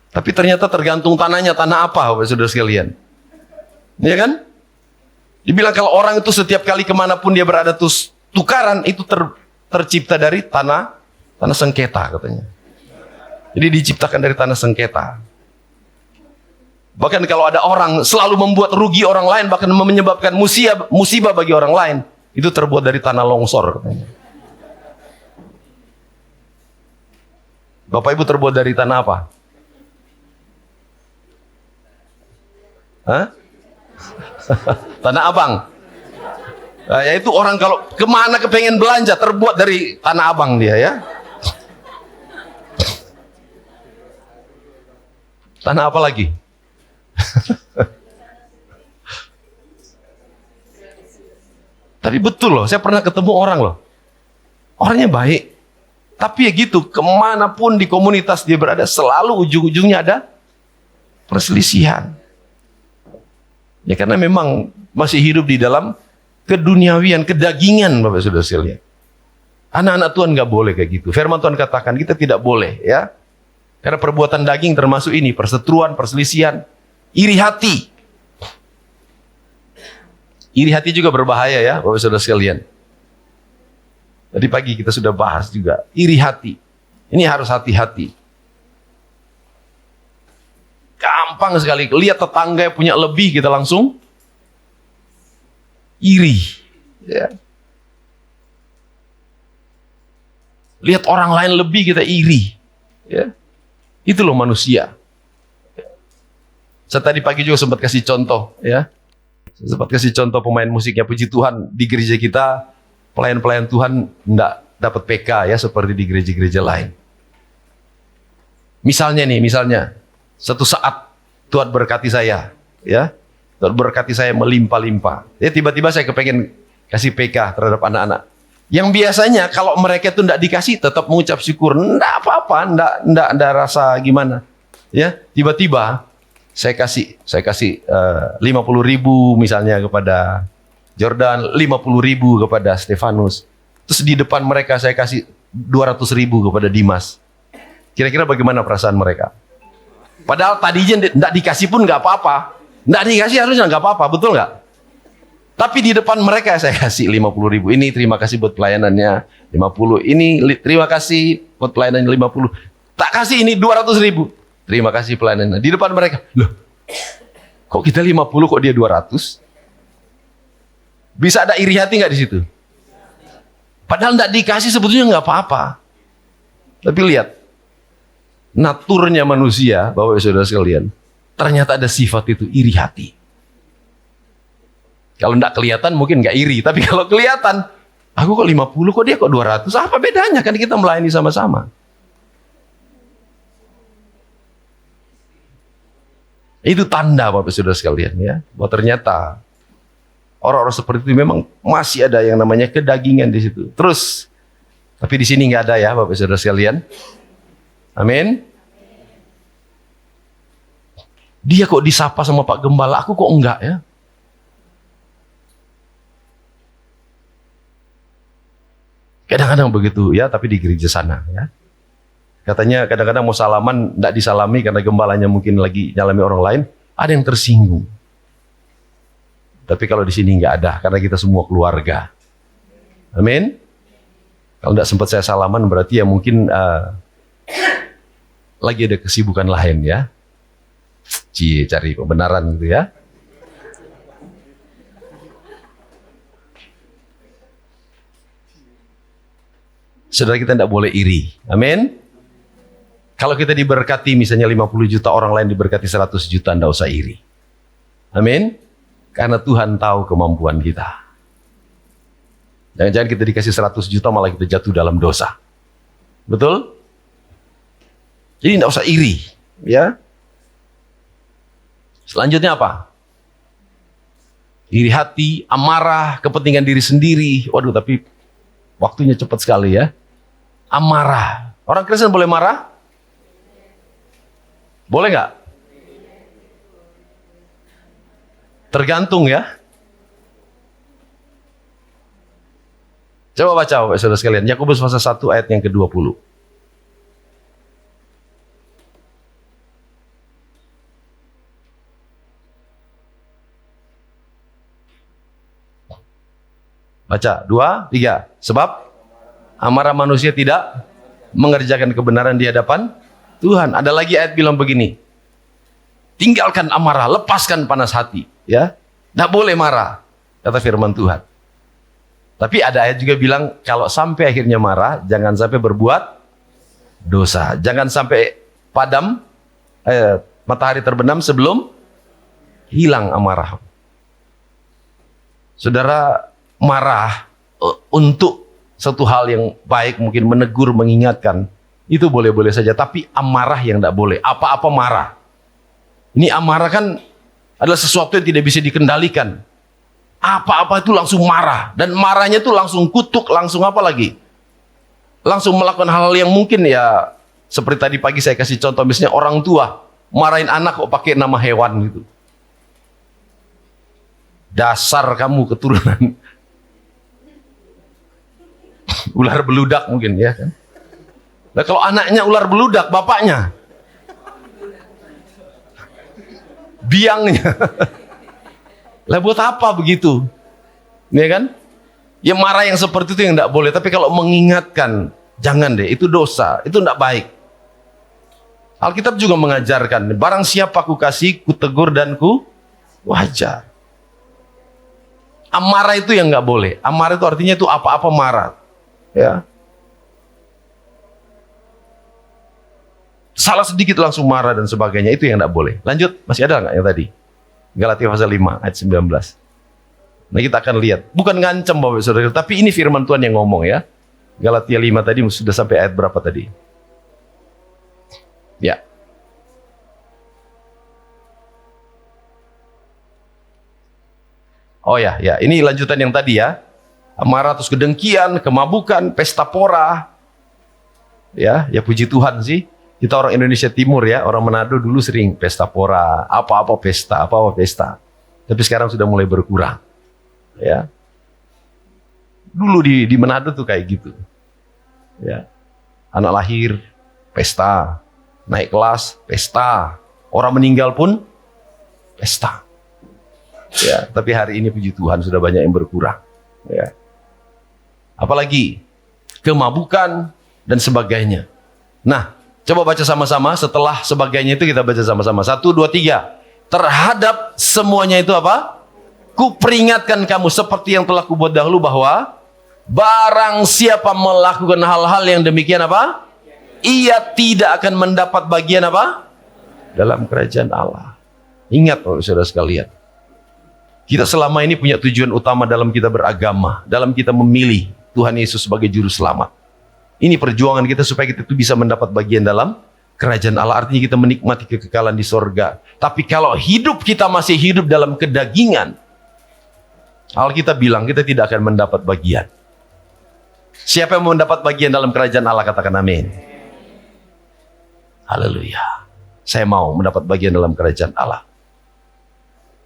Tapi ternyata tergantung tanahnya, tanah apa Bapak Saudara sekalian? Ya kan? Dibilang kalau orang itu setiap kali kemanapun dia berada terus tukaran, itu tercipta dari tanah sengketa katanya. Jadi diciptakan dari tanah sengketa. Bahkan kalau ada orang selalu membuat rugi orang lain, bahkan menyebabkan musibah bagi orang lain, itu terbuat dari tanah longsor katanya. Bapak Ibu terbuat dari tanah apa? Hah? Tanah Abang. Nah, yaitu orang kalau kemana kepengen belanja terbuat dari Tanah Abang dia ya. Tanah apa lagi? Tapi betul loh, saya pernah ketemu orang loh. Orangnya baik. Tapi ya gitu, kemanapun di komunitas dia berada selalu ujung-ujungnya ada perselisihan. Ya karena memang masih hidup di dalam keduniawian, kedagingan Bapak Saudara sekalian. Anak-anak Tuhan nggak boleh kayak gitu. Firman Tuhan katakan kita tidak boleh ya. Karena perbuatan daging termasuk ini, perseteruan, perselisihan, iri hati. Iri hati juga berbahaya ya Bapak Saudara sekalian. Tadi pagi kita sudah bahas juga, iri hati. Ini harus hati-hati. Gampang sekali, lihat tetangga yang punya lebih kita langsung iri. Ya. Lihat orang lain lebih kita iri. Ya. Itu loh manusia. Saya tadi pagi juga sempat kasih contoh. Ya. Saya sempat kasih contoh pemain musiknya, puji Tuhan di gereja kita, pelayan-pelayan Tuhan enggak dapat PK ya seperti di gereja-gereja lain. Misalnya satu saat Tuhan berkati saya, ya. Tuhan berkati saya melimpah-limpah. Ya tiba-tiba saya kepengen kasih PK terhadap anak-anak. Yang biasanya kalau mereka itu enggak dikasih tetap mengucap syukur, enggak apa-apa, enggak rasa gimana. Ya, tiba-tiba saya kasih 50.000 misalnya kepada Jordan, 50.000 kepada Stefanus. Terus di depan mereka saya kasih 200.000 kepada Dimas. Kira-kira bagaimana perasaan mereka? Padahal tadinya tidak dikasih pun nggak apa-apa. Tidak dikasih harusnya nggak apa-apa, betul nggak? Tapi di depan mereka saya kasih 50.000. Ini terima kasih buat pelayanannya 50. Ini terima kasih buat pelayanannya 50. Tak kasih ini 200.000. Terima kasih pelayanannya. Di depan mereka. Loh, kok kita 50 kok dia 200? Bisa ada iri hati nggak di situ? Padahal tidak dikasih sebetulnya nggak apa-apa. Tapi lihat, naturnya manusia, Bapak Ibu Saudara sekalian, ternyata ada sifat itu, iri hati. Kalau tidak kelihatan mungkin nggak iri, tapi kalau kelihatan, aku kok 50, kok dia kok 200, apa bedanya? Kan kita melayani sama-sama. Itu tanda Bapak Saudara sekalian ya, bahwa ternyata orang-orang seperti itu memang masih ada yang namanya kedagingan di situ. Terus, tapi di sini nggak ada ya Bapak Saudara sekalian. Amin. Dia kok disapa sama Pak Gembala, aku kok enggak ya? Kadang-kadang begitu ya, tapi di gereja sana ya. Katanya kadang-kadang mau salaman, enggak disalami karena gembalanya mungkin lagi nyalami orang lain, ada yang tersinggung. Tapi kalau di sini enggak ada, karena kita semua keluarga. Amin. Kalau enggak sempat saya salaman, berarti ya mungkin lagi ada kesibukan lain ya. Cari kebenaran gitu ya. Saudara, kita tidak boleh iri. Amin. Kalau kita diberkati misalnya 50 juta, orang lain diberkati 100 juta, tidak usah iri. Amin. Karena Tuhan tahu kemampuan kita. Jangan-jangan kita dikasih 100 juta malah kita jatuh dalam dosa. Betul? Jadi tidak usah iri. Ya. Selanjutnya apa? Iri hati, amarah, kepentingan diri sendiri. Waduh, tapi waktunya cepat sekali ya. Amarah. Orang Kristen boleh marah? Boleh nggak? Tergantung ya. Coba baca Bapak Saudara sekalian. Yakobus pasal 1 ayat yang ke-20. Baca, 2, 3. Sebab amarah manusia tidak mengerjakan kebenaran di hadapan Tuhan. Ada lagi ayat bilang begini. Tinggalkan amarah, lepaskan panas hati. Ya, tidak boleh marah, kata firman Tuhan. Tapi ada ayat juga bilang, kalau sampai akhirnya marah, jangan sampai berbuat dosa. Jangan sampai padam, matahari terbenam sebelum hilang amarah. Saudara, marah untuk satu hal yang baik, mungkin menegur, mengingatkan, itu boleh-boleh saja. Tapi amarah yang tidak boleh. Apa-apa marah. Ini amarah kan adalah sesuatu yang tidak bisa dikendalikan. Apa-apa itu langsung marah. Dan marahnya itu langsung kutuk, langsung apa lagi? Langsung melakukan hal-hal yang mungkin ya, seperti tadi pagi saya kasih contoh, misalnya orang tua marahin anak kok pakai nama hewan gitu. Dasar kamu keturunan ular beludak mungkin ya kan. Nah kalau anaknya ular beludak, bapaknya biangnya. Lah buat apa begitu? Ya kan? Ya marah yang seperti itu yang tidak boleh. Tapi kalau mengingatkan, jangan deh, itu dosa, itu tidak baik. Alkitab juga mengajarkan, barang siapa ku kasih, ku tegur dan ku wajar. Amarah itu yang nggak boleh. Amarah itu artinya itu apa-apa marah. Ya. Salah sedikit langsung marah dan sebagainya, itu yang tidak boleh. Lanjut, masih ada nggak yang tadi? Galatia pasal 5 ayat 19. Nah kita akan lihat, bukan ngancam Bapak Saudara, tapi ini firman Tuhan yang ngomong ya. Galatia 5 tadi sudah sampai ayat berapa tadi? Ya. Oh ya, ini lanjutan yang tadi ya. Amarah, terus kedengkian, kemabukan, pesta pora. Ya puji Tuhan sih. Kita orang Indonesia Timur ya, orang Manado dulu sering pesta pora, apa-apa pesta. Tapi sekarang sudah mulai berkurang. Ya. Dulu di Manado tuh kayak gitu. Ya. Anak lahir, pesta. Naik kelas, pesta. Orang meninggal pun pesta. Ya, tapi hari ini puji Tuhan sudah banyak yang berkurang. Ya. Apalagi kemabukan dan sebagainya. Nah, coba baca sama-sama. Setelah sebagainya itu kita baca sama-sama. 1, 2, 3. Terhadap semuanya itu apa? Kuperingatkan kamu seperti yang telah kubuat dahulu, bahwa barang siapa melakukan hal-hal yang demikian apa? Ia tidak akan mendapat bagian apa? Dalam kerajaan Allah. Ingat saudara sekalian. Kita selama ini punya tujuan utama dalam kita beragama, dalam kita memilih Tuhan Yesus sebagai juru selamat. Ini perjuangan kita supaya kita itu bisa mendapat bagian dalam kerajaan Allah. Artinya kita menikmati kekekalan di sorga. Tapi kalau hidup kita masih hidup dalam kedagingan, Alkitab bilang kita tidak akan mendapat bagian. Siapa yang mau mendapat bagian dalam kerajaan Allah, katakan amin. Haleluya. Saya mau mendapat bagian dalam kerajaan Allah.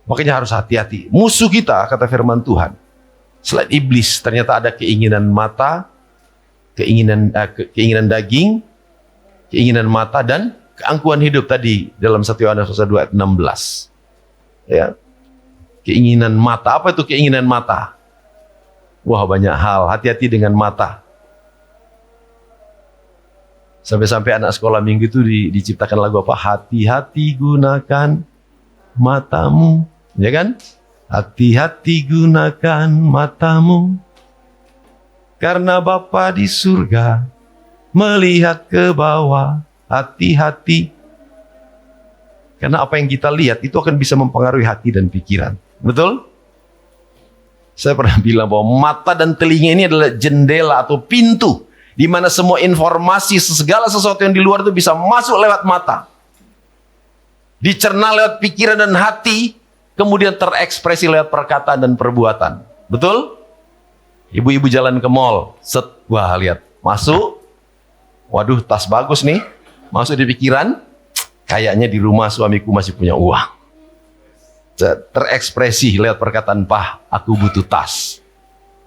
Makanya harus hati-hati. Musuh kita, kata firman Tuhan, selain iblis, ternyata ada keinginan mata, keinginan daging, keinginan mata, dan keangkuhan hidup tadi dalam 1 Yohanes 2 ayat 16. Ya. Keinginan mata. Apa itu keinginan mata? Wah, banyak hal. Hati-hati dengan mata. Sampai-sampai anak sekolah minggu itu diciptakan lagu apa? Hati-hati gunakan matamu. Ya kan? Hati-hati gunakan matamu. Karena Bapa di surga melihat ke bawah, hati-hati. Karena apa yang kita lihat itu akan bisa mempengaruhi hati dan pikiran. Betul? Saya pernah bilang bahwa mata dan telinga ini adalah jendela atau pintu di mana semua informasi, segala sesuatu yang di luar itu bisa masuk lewat mata. Dicerna lewat pikiran dan hati, kemudian terekspresi lewat perkataan dan perbuatan. Betul? Ibu-ibu jalan ke mall, wah lihat, masuk, waduh tas bagus nih, masuk di pikiran, kayaknya di rumah suamiku masih punya uang. Terekspresi lewat perkataan, "Pah, aku butuh tas."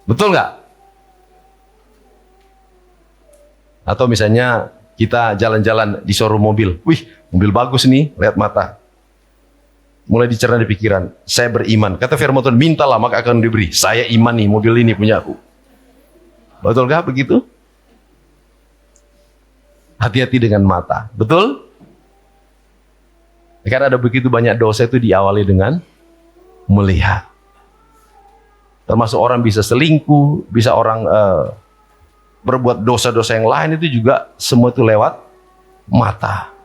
Betul nggak? Atau misalnya kita jalan-jalan di showroom mobil, wih, mobil bagus nih, lihat mata. Mulai dicerna di pikiran, saya beriman. Kata firman Tuhan, mintalah maka akan diberi. Saya iman nih, mobil ini punya aku. Betul nggak begitu? Hati-hati dengan mata. Betul? Karena ada begitu banyak dosa itu diawali dengan melihat. Termasuk orang bisa selingkuh, bisa orang berbuat dosa-dosa yang lain, itu juga semua itu lewat mata.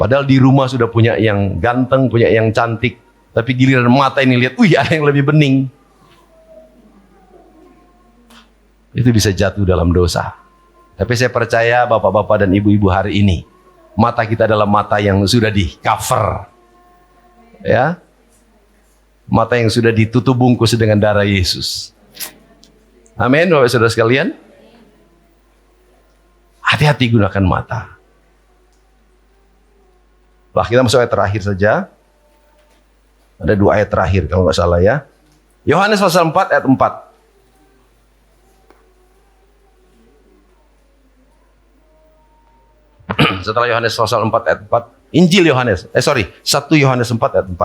Padahal di rumah sudah punya yang ganteng, punya yang cantik, tapi giliran mata ini lihat, wih ada yang lebih bening. Itu bisa jatuh dalam dosa. Tapi saya percaya bapak-bapak dan ibu-ibu hari ini, mata kita adalah mata yang sudah di cover, ya, mata yang sudah ditutup bungkus dengan darah Yesus. Amin, bapak saudara sekalian. Hati-hati gunakan mata. Bah, kita masuk ayat terakhir saja. Ada 2 ayat terakhir kalau nggak salah ya. Yohanes pasal 4 ayat 4. Setelah Yohanes pasal 4 ayat 4, Injil Yohanes, 1 Yohanes 4 ayat 4.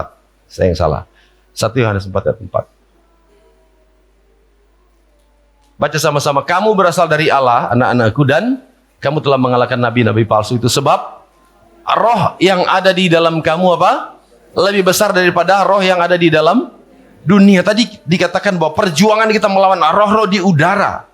Saya yang salah. 1 Yohanes 4 ayat 4. Baca sama-sama. Kamu berasal dari Allah, anak-anakku, dan kamu telah mengalahkan nabi-nabi palsu itu, sebab roh yang ada di dalam kamu apa? Lebih besar daripada roh yang ada di dalam dunia. Tadi dikatakan bahwa perjuangan kita melawan roh-roh di udara.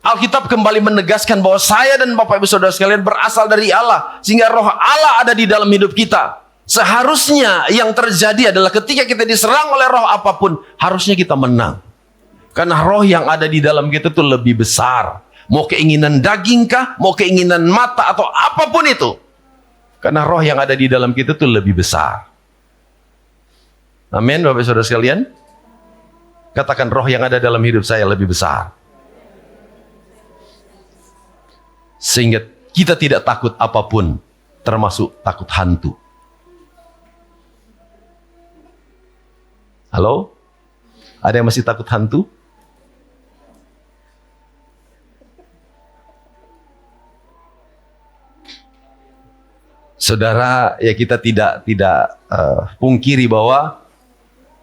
Alkitab kembali menegaskan bahwa saya dan Bapak Ibu Saudara sekalian berasal dari Allah, sehingga roh Allah ada di dalam hidup kita. Seharusnya yang terjadi adalah ketika kita diserang oleh roh apapun, harusnya kita menang. Karena roh yang ada di dalam kita itu lebih besar. Mau keinginan daging kah, mau keinginan mata atau apapun itu. Karena roh yang ada di dalam kita itu lebih besar. Amin, Bapak Saudara sekalian. Katakan, roh yang ada dalam hidup saya lebih besar. Sehingga kita tidak takut apapun, termasuk takut hantu. Halo? Ada yang masih takut hantu? Saudara, ya kita tidak pungkiri bahwa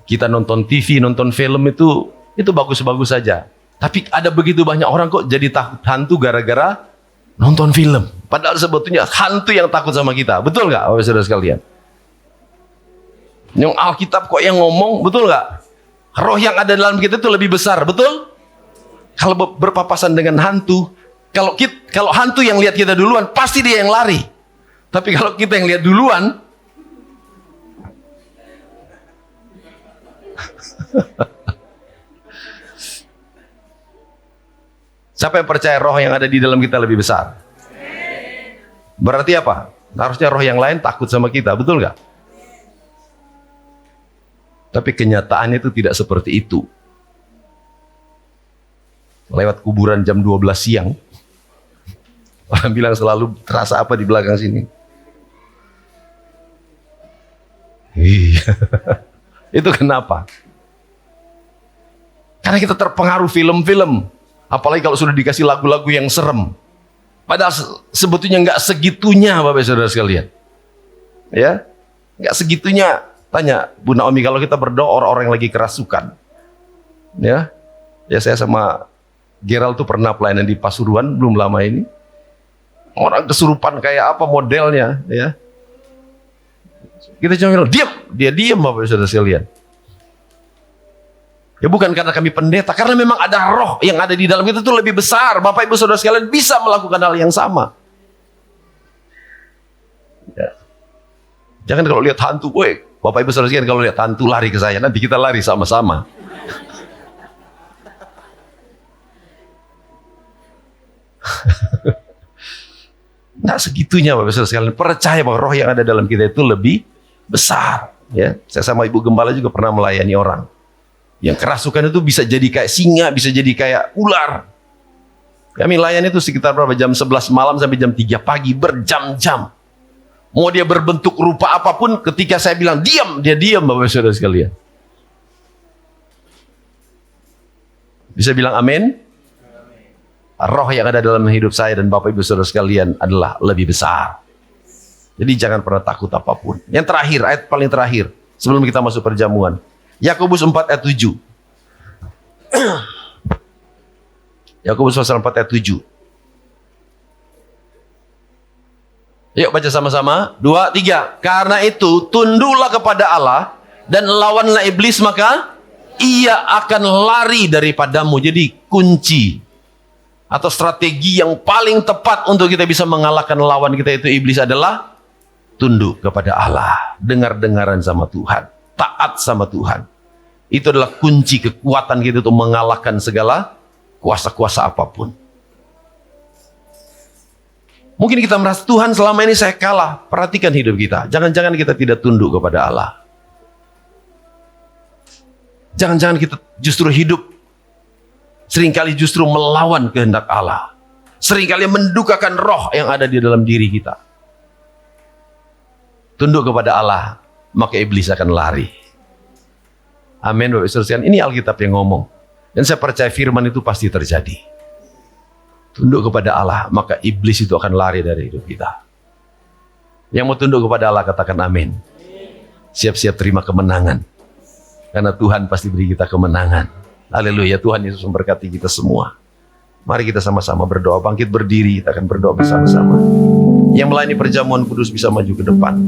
kita nonton TV, nonton film itu bagus-bagus saja. Tapi ada begitu banyak orang kok jadi takut hantu gara-gara nonton film. Padahal sebetulnya hantu yang takut sama kita. Betul nggak, Bapak Saudara sekalian? Yang Alkitab kok yang ngomong, betul nggak? Roh yang ada dalam kita itu lebih besar, betul? Kalau berpapasan dengan hantu, kalau hantu yang lihat kita duluan, pasti dia yang lari. Tapi kalau kita yang lihat duluan, siapa yang percaya roh yang ada di dalam kita lebih besar? Berarti apa? Harusnya roh yang lain takut sama kita, betul nggak? Tapi kenyataannya itu tidak seperti itu. Lewat kuburan jam 12 siang, orang bilang selalu terasa apa di belakang sini? Iya. Itu kenapa? Karena kita terpengaruh film-film. Apalagi kalau sudah dikasih lagu-lagu yang serem. Padahal sebetulnya nggak segitunya, Bapak Saudara sekalian. Ya, nggak segitunya. Tanya Bu Naomi, kalau kita berdoa orang-orang yang lagi kerasukan. Ya saya sama Gerald tuh pernah pelayanan di Pasuruan belum lama ini. Orang kesurupan kayak apa modelnya, ya. Kita cuma bilang, diam, dia diam, Bapak Saudara sekalian. Ya bukan karena kami pendeta, karena memang ada roh yang ada di dalam kita itu lebih besar. Bapak Ibu Saudara sekalian bisa melakukan hal yang sama. Ya. Jangan kalau lihat hantu, boy. Bapak Ibu Saudara sekalian kalau lihat hantu lari ke saya, nanti kita lari sama-sama. Nah segitunya Bapak Ibu Saudara sekalian, percaya bahwa roh yang ada dalam kita itu lebih besar. Ya, saya sama Ibu Gembala juga pernah melayani orang. Yang kerasukan itu bisa jadi kayak singa, bisa jadi kayak ular. Kami layani itu sekitar berapa? Jam 11 malam sampai jam 3 pagi, berjam-jam. Mau dia berbentuk rupa apapun, ketika saya bilang diam, dia diam Bapak Saudara sekalian. Bisa bilang amin? Roh yang ada dalam hidup saya dan Bapak Ibu Saudara sekalian adalah lebih besar. Jadi jangan pernah takut apapun. Yang terakhir, ayat paling terakhir, sebelum kita masuk perjamuan. Yakobus 4 ayat 7. Yakobus pasal 4 ayat 7. Yuk baca sama-sama. 2, 3. Karena itu tunduklah kepada Allah dan lawanlah iblis, maka ia akan lari daripadamu. Jadi kunci atau strategi yang paling tepat untuk kita bisa mengalahkan lawan kita itu iblis adalah tunduk kepada Allah, dengar-dengaran sama Tuhan, taat sama Tuhan. Itu adalah kunci kekuatan kita untuk mengalahkan segala kuasa-kuasa apapun. Mungkin kita merasa Tuhan selama ini saya kalah. Perhatikan hidup kita. Jangan-jangan kita tidak tunduk kepada Allah. Jangan-jangan kita justru hidup seringkali justru melawan kehendak Allah. Seringkali mendukakan roh yang ada di dalam diri kita. Tunduk kepada Allah, maka iblis akan lari. Amin Bapak Ibu sekalian. Ini Alkitab yang ngomong. Dan saya percaya firman itu pasti terjadi. Tunduk kepada Allah, maka iblis itu akan lari dari hidup kita. Yang mau tunduk kepada Allah katakan amin. Siap-siap terima kemenangan. Karena Tuhan pasti beri kita kemenangan. Haleluya, Tuhan Yesus memberkati kita semua. Mari kita sama-sama berdoa, bangkit berdiri, kita akan berdoa bersama-sama. Yang melayani perjamuan kudus bisa maju ke depan.